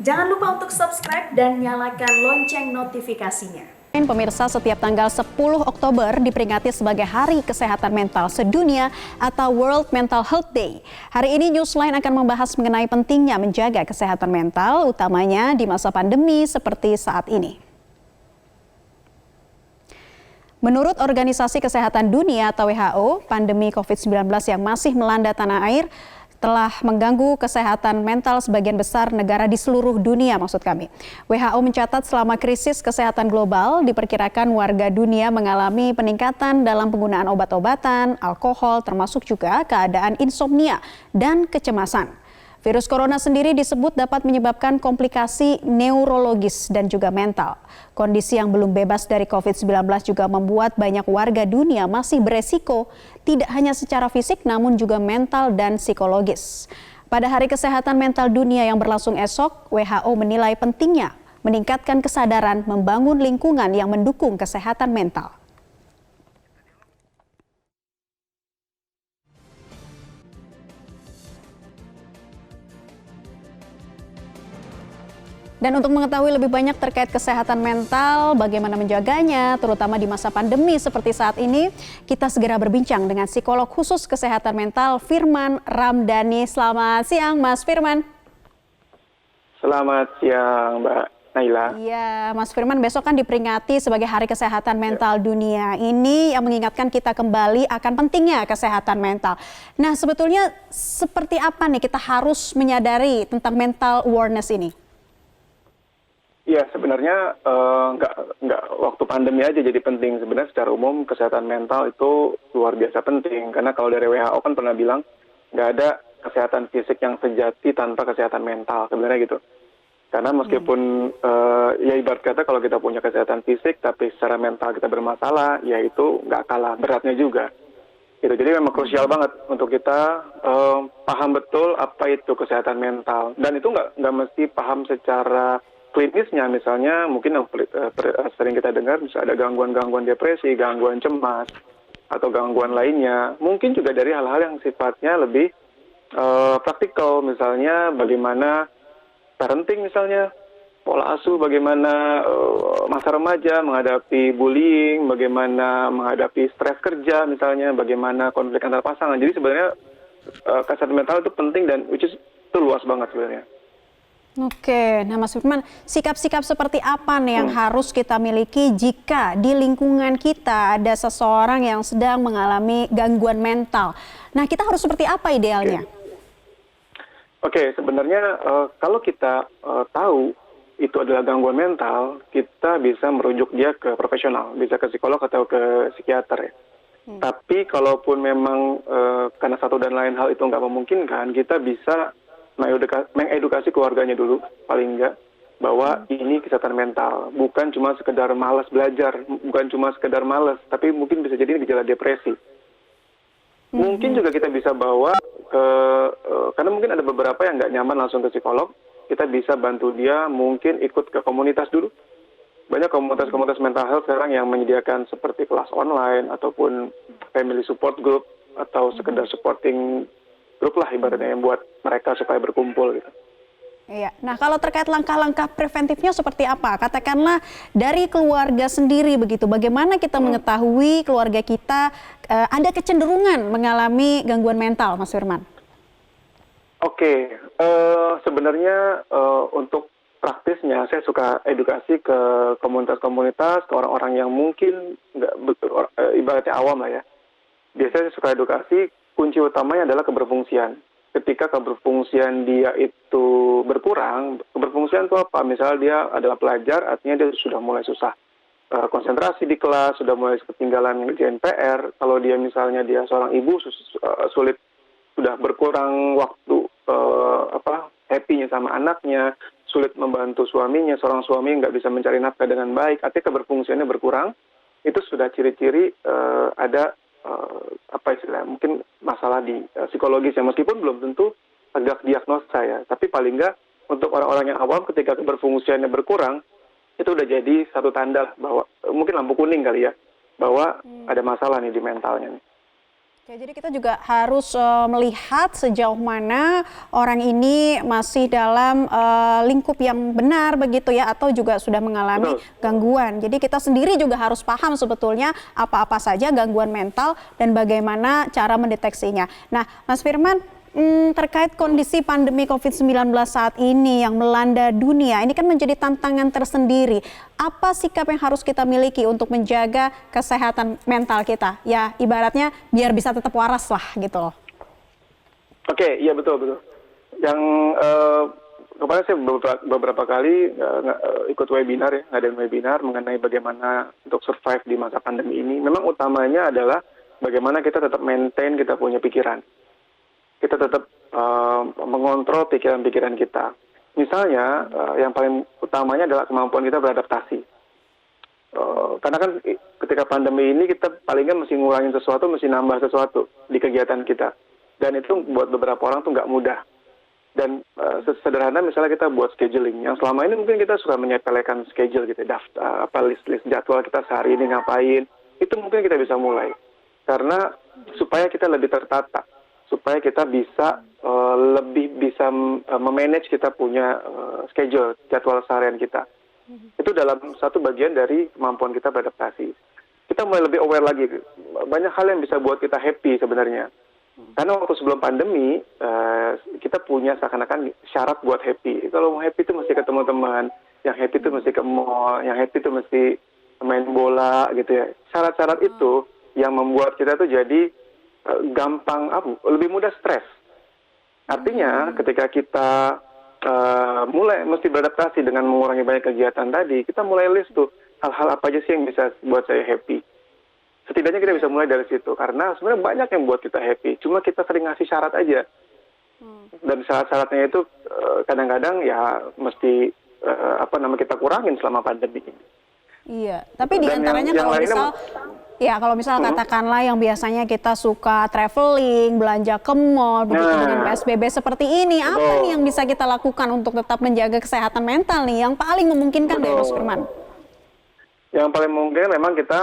Jangan lupa untuk subscribe dan nyalakan lonceng notifikasinya. Pemirsa, setiap tanggal 10 Oktober diperingati sebagai Hari Kesehatan Mental Sedunia atau World Mental Health Day. Hari ini Newsline akan membahas mengenai pentingnya menjaga kesehatan mental, utamanya di masa pandemi seperti saat ini. Menurut Organisasi Kesehatan Dunia atau WHO, pandemi COVID-19 yang masih melanda tanah air telah mengganggu kesehatan mental sebagian besar negara di seluruh dunia, maksud kami. WHO mencatat selama krisis kesehatan global, diperkirakan warga dunia mengalami peningkatan dalam penggunaan obat-obatan, alkohol, termasuk juga keadaan insomnia dan kecemasan. Virus corona sendiri disebut dapat menyebabkan komplikasi neurologis dan juga mental. Kondisi yang belum bebas dari COVID-19 juga membuat banyak warga dunia masih beresiko, tidak hanya secara fisik namun juga mental dan psikologis. Pada Hari Kesehatan Mental Dunia yang berlangsung esok, WHO menilai pentingnya meningkatkan kesadaran membangun lingkungan yang mendukung kesehatan mental. Dan untuk mengetahui lebih banyak terkait kesehatan mental, bagaimana menjaganya, terutama di masa pandemi seperti saat ini, kita segera berbincang dengan psikolog khusus kesehatan mental Firman Ramdhani. Selamat siang, Mas Firman. Selamat siang, Mbak Naila. Iya, Mas Firman, besok kan diperingati sebagai Hari Kesehatan Mental Dunia. Ini yang mengingatkan kita kembali akan pentingnya kesehatan mental. Nah, sebetulnya seperti apa nih kita harus menyadari tentang mental awareness ini? Ya, sebenarnya nggak waktu pandemi aja jadi penting. Sebenarnya secara umum kesehatan mental itu luar biasa penting. Karena kalau dari WHO kan pernah bilang nggak ada kesehatan fisik yang sejati tanpa kesehatan mental. Sebenarnya gitu. Karena meskipun ya ibarat kata kalau kita punya kesehatan fisik tapi secara mental kita bermasalah, ya itu nggak kalah beratnya juga. Gitu. Jadi memang krusial banget untuk kita paham betul apa itu kesehatan mental. Dan itu nggak mesti paham secara klinisnya, misalnya mungkin yang sering kita dengar bisa ada gangguan-gangguan depresi, gangguan cemas, atau gangguan lainnya. Mungkin juga dari hal-hal yang sifatnya lebih praktikal, misalnya bagaimana parenting misalnya, pola asuh, bagaimana masa remaja menghadapi bullying, bagaimana menghadapi stres kerja misalnya, bagaimana konflik antar pasangan. Jadi sebenarnya kesehatan mental itu penting dan which is itu luas banget sebenarnya. Oke, nah Mas Firman, sikap-sikap seperti apa nih yang harus kita miliki jika di lingkungan kita ada seseorang yang sedang mengalami gangguan mental? Nah, kita harus seperti apa idealnya? Oke, sebenarnya kalau kita tahu itu adalah gangguan mental, kita bisa merujuk dia ke profesional, bisa ke psikolog atau ke psikiater ya. Tapi kalaupun memang karena satu dan lain hal itu nggak memungkinkan, kita bisa mengedukasi keluarganya dulu, paling enggak, bahwa ini kesehatan mental, bukan cuma sekedar malas belajar, bukan cuma sekedar malas, tapi mungkin bisa jadi gejala depresi. Mungkin juga kita bisa bawa ke, karena mungkin ada beberapa yang nggak nyaman langsung ke psikolog, kita bisa bantu dia mungkin ikut ke komunitas dulu. Banyak komunitas-komunitas mental health sekarang yang menyediakan seperti kelas online, ataupun family support group, atau sekedar supporting grup lah ibaratnya yang buat mereka supaya berkumpul gitu. Iya. Nah, kalau terkait langkah-langkah preventifnya seperti apa? Katakanlah dari keluarga sendiri begitu. Bagaimana kita mengetahui keluarga kita ada kecenderungan mengalami gangguan mental, Mas Firman? Oke, sebenarnya untuk praktisnya saya suka edukasi ke komunitas-komunitas, ke orang-orang yang mungkin nggak ibaratnya awam lah ya. Biasanya saya suka edukasi. Kunci utamanya adalah keberfungsian. Ketika keberfungsian dia itu berkurang, keberfungsian itu apa? Misalnya dia adalah pelajar, artinya dia sudah mulai susah konsentrasi di kelas, sudah mulai ketinggalan ngerjain PR. Kalau dia misalnya dia seorang ibu, sulit, sudah berkurang waktu happy-nya sama anaknya, sulit membantu suaminya, seorang suami nggak bisa mencari nafkah dengan baik, artinya keberfungsiannya berkurang, itu sudah ciri-ciri ada apa istilahnya, mungkin masalah di psikologis ya, meskipun belum tentu tegak diagnosa ya, tapi paling nggak untuk orang-orang yang awam ketika keberfungsiannya berkurang, itu udah jadi satu tanda bahwa mungkin lampu kuning kali ya, bahwa ada masalah nih di mentalnya nih. Oke, jadi kita juga harus melihat sejauh mana orang ini masih dalam lingkup yang benar begitu ya, atau juga sudah mengalami Betul. gangguan. Jadi kita sendiri juga harus paham sebetulnya apa-apa saja gangguan mental dan bagaimana cara mendeteksinya. Nah, Mas Firman, terkait kondisi pandemi COVID-19 saat ini yang melanda dunia, ini kan menjadi tantangan tersendiri. Apa sikap yang harus kita miliki untuk menjaga kesehatan mental kita? Ya, ibaratnya biar bisa tetap waras lah gitu loh. Oke, iya betul betul. Yang kemarin saya beberapa kali ikut webinar ya, ngadain webinar mengenai bagaimana untuk survive di masa pandemi ini. Memang utamanya adalah bagaimana kita tetap maintain kita punya pikiran. Kita tetap mengontrol pikiran-pikiran kita. Misalnya, yang paling utamanya adalah kemampuan kita beradaptasi. Karena kan ketika pandemi ini kita palingan mesti ngurangin sesuatu, mesti nambah sesuatu di kegiatan kita. Dan itu buat beberapa orang tuh nggak mudah. Dan sederhana misalnya kita buat scheduling. Yang selama ini mungkin kita suka menyepelekan schedule gitu, list-list jadwal kita sehari ini ngapain. Itu mungkin kita bisa mulai. Karena supaya kita lebih tertata. Supaya kita bisa lebih bisa memanage kita punya schedule, jadwal seharian kita. Itu dalam satu bagian dari kemampuan kita beradaptasi. Kita mulai lebih aware lagi. Banyak hal yang bisa buat kita happy sebenarnya. Karena waktu sebelum pandemi, kita punya seakan-akan syarat buat happy. Kalau mau happy itu mesti ketemu teman, yang happy itu mesti ke mall, yang happy itu mesti main bola gitu ya. Syarat-syarat itu yang membuat kita tuh jadi gampang, lebih mudah stres. Artinya ketika kita mulai mesti beradaptasi dengan mengurangi banyak kegiatan tadi, kita mulai list tuh hal-hal apa aja sih yang bisa buat saya happy. Setidaknya kita bisa mulai dari situ, karena sebenarnya banyak yang buat kita happy, cuma kita sering ngasih syarat aja. Dan syarat-syaratnya itu kadang-kadang ya mesti kita kurangin selama pandemi ini. Iya, tapi Dan diantaranya yang kalau lainnya, misal, ya kalau misal katakanlah yang biasanya kita suka traveling, belanja ke mall, begitu dengan PSBB seperti ini, apa nih yang bisa kita lakukan untuk tetap menjaga kesehatan mental nih, yang paling memungkinkan dari Mas Firman? Yang paling mungkin memang kita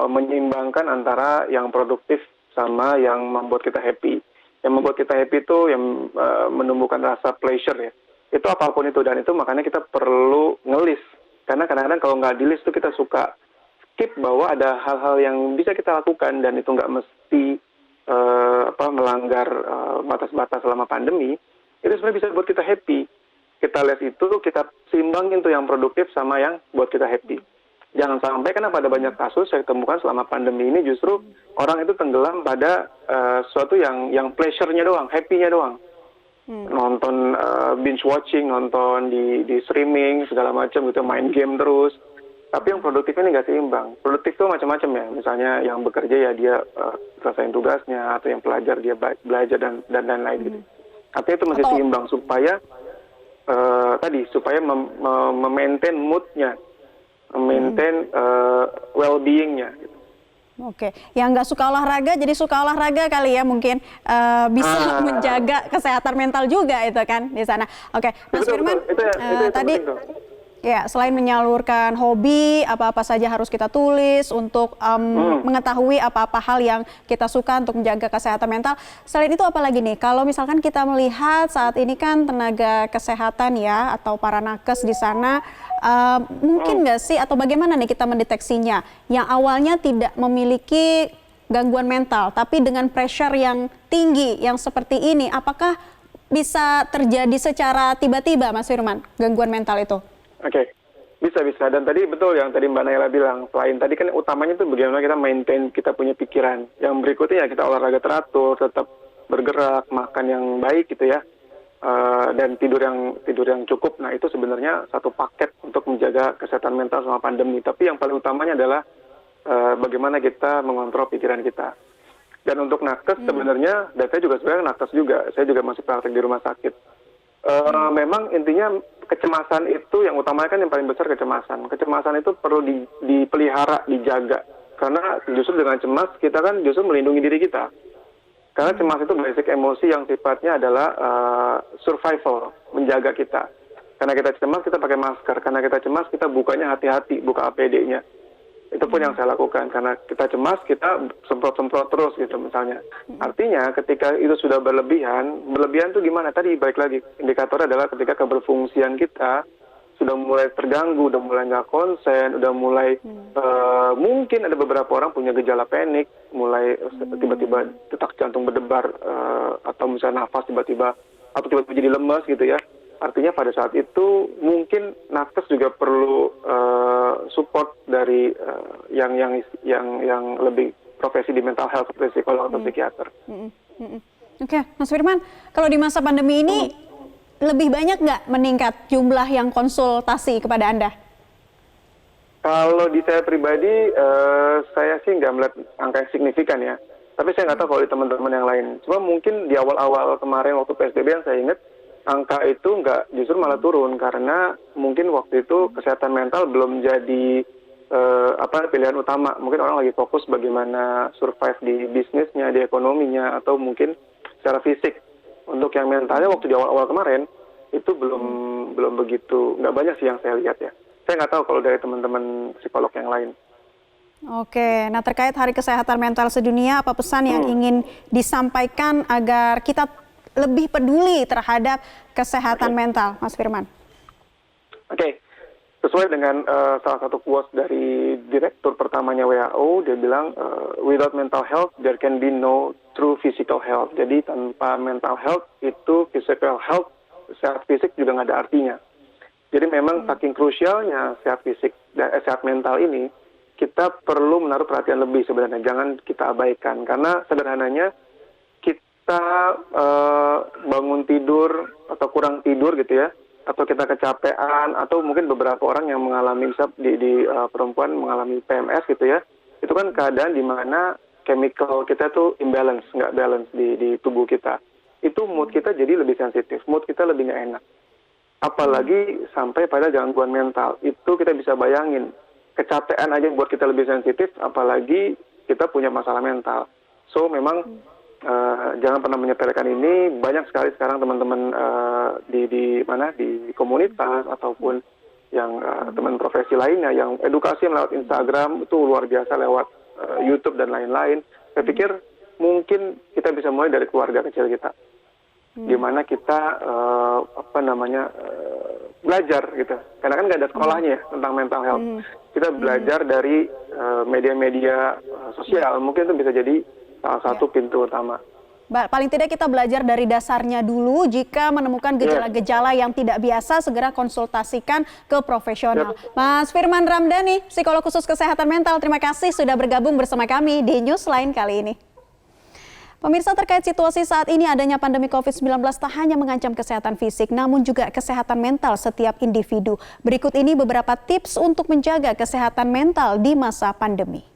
menyeimbangkan antara yang produktif sama yang membuat kita happy. Yang membuat kita happy itu yang menumbuhkan rasa pleasure ya. Itu apapun itu, dan itu makanya kita perlu ngelis. Karena kadang-kadang kalau nggak di list tuh kita suka skip bahwa ada hal-hal yang bisa kita lakukan dan itu nggak mesti melanggar batas-batas selama pandemi. Itu sebenarnya bisa buat kita happy. Kita lihat itu, kita seimbangin tuh yang produktif sama yang buat kita happy. Jangan sampai, karena pada banyak kasus saya temukan selama pandemi ini justru orang itu tenggelam pada sesuatu yang pleasure-nya doang, happy-nya doang. Nonton binge watching, nonton di streaming segala macam gitu, main game terus. Tapi yang produktif ini nggak seimbang. Produktif itu macam-macam ya. Misalnya yang bekerja ya dia selesaiin tugasnya, atau yang pelajar dia belajar dan lain-lain gitu. Artinya itu mesti seimbang supaya supaya memaintain mood-nya, memaintain well-being-nya. Gitu. Oke, yang nggak suka olahraga jadi suka olahraga kali ya, mungkin bisa menjaga kesehatan mental juga itu kan di sana. Oke, Mas Firman, itu tadi ya selain menyalurkan hobi, apa-apa saja harus kita tulis untuk mengetahui apa-apa hal yang kita suka untuk menjaga kesehatan mental. Selain itu apa lagi nih? Kalau misalkan kita melihat saat ini kan tenaga kesehatan ya atau para nakes di sana, mungkin nggak sih atau bagaimana nih kita mendeteksinya? Yang awalnya tidak memiliki gangguan mental, tapi dengan pressure yang tinggi, yang seperti ini, apakah bisa terjadi secara tiba-tiba, Mas Firman, gangguan mental itu? Oke, bisa. Dan tadi betul yang tadi Mbak Naila bilang, selain tadi kan utamanya itu bagaimana kita maintain kita punya pikiran. Yang berikutnya ya kita olahraga teratur, tetap bergerak, makan yang baik gitu ya, dan tidur yang cukup. Nah itu sebenarnya satu paket untuk menjaga kesehatan mental selama pandemi. Tapi yang paling utamanya adalah bagaimana kita mengontrol pikiran kita. Dan untuk nakes sebenarnya, dan saya juga sebenarnya nakes juga, saya juga masih praktek di rumah sakit. Memang intinya kecemasan itu yang utamanya kan yang paling besar kecemasan. Kecemasan itu perlu dipelihara, dijaga. Karena justru dengan cemas kita kan justru melindungi diri kita. Karena cemas itu basic emosi yang sifatnya adalah survival, menjaga kita. Karena kita cemas kita pakai masker, karena kita cemas kita bukanya hati-hati, buka APD-nya. Itu pun yang saya lakukan, karena kita cemas, kita semprot-semprot terus gitu misalnya. Artinya ketika itu sudah berlebihan tuh gimana? Tadi balik lagi, indikator adalah ketika keberfungsian kita sudah mulai terganggu, udah mulai nggak konsen, udah mulai mungkin ada beberapa orang punya gejala panik, mulai tiba-tiba detak jantung berdebar, atau misalnya nafas tiba-tiba jadi lemas gitu ya. Artinya pada saat itu mungkin nakes juga perlu support dari yang lebih profesi di mental health seperti psikolog atau psikiater. Oke, Mas Firman, kalau di masa pandemi ini lebih banyak nggak meningkat jumlah yang konsultasi kepada Anda? Kalau di saya pribadi, saya sih nggak melihat angka yang signifikan ya. Tapi saya nggak tahu kalau di teman-teman yang lain. Cuma mungkin di awal-awal kemarin waktu PSBB yang saya ingat, angka itu nggak, justru malah turun karena mungkin waktu itu kesehatan mental belum jadi pilihan utama. Mungkin orang lagi fokus bagaimana survive di bisnisnya, di ekonominya, atau mungkin secara fisik. Untuk yang mentalnya waktu di awal-awal kemarin itu belum begitu, nggak banyak sih yang saya lihat ya. Saya nggak tahu kalau dari teman-teman psikolog yang lain. Oke, nah terkait Hari Kesehatan Mental Sedunia, apa pesan yang ingin disampaikan agar kita lebih peduli terhadap kesehatan mental, Mas Firman? Oke, sesuai dengan salah satu quotes dari direktur pertamanya WHO, dia bilang, without mental health, there can be no true physical health. Jadi tanpa mental health, itu physical health, sehat fisik juga nggak ada artinya. Jadi memang saking krusialnya sehat fisik dan sehat mental ini, kita perlu menaruh perhatian lebih sebenarnya, jangan kita abaikan. Karena sederhananya, kita bangun tidur atau kurang tidur gitu ya, atau kita kecapean, atau mungkin beberapa orang yang mengalami di perempuan mengalami PMS gitu ya, itu kan keadaan di mana chemical kita tuh imbalance, nggak balance di tubuh kita. Itu mood kita jadi lebih sensitif, mood kita lebih nggak enak. Apalagi sampai pada gangguan mental, itu kita bisa bayangin, kecapean aja buat kita lebih sensitif, apalagi kita punya masalah mental. So memang jangan pernah menyepelekan ini. Banyak sekali sekarang teman-teman di komunitas ataupun yang teman profesi lainnya yang edukasi lewat Instagram itu luar biasa, lewat YouTube dan lain-lain. Saya pikir mungkin kita bisa mulai dari keluarga kecil kita, di mana kita belajar gitu. Karena kan nggak ada sekolahnya ya tentang mental health. Kita belajar dari media-media sosial. Mungkin itu bisa jadi salah satu pintu utama. Paling tidak kita belajar dari dasarnya dulu. Jika menemukan gejala-gejala yang tidak biasa, segera konsultasikan ke profesional. Mas Firman Ramdhani, psikolog khusus kesehatan mental, terima kasih sudah bergabung bersama kami di Newsline kali ini. Pemirsa, terkait situasi saat ini, adanya pandemi COVID-19 tak hanya mengancam kesehatan fisik, namun juga kesehatan mental setiap individu. Berikut ini beberapa tips untuk menjaga kesehatan mental di masa pandemi.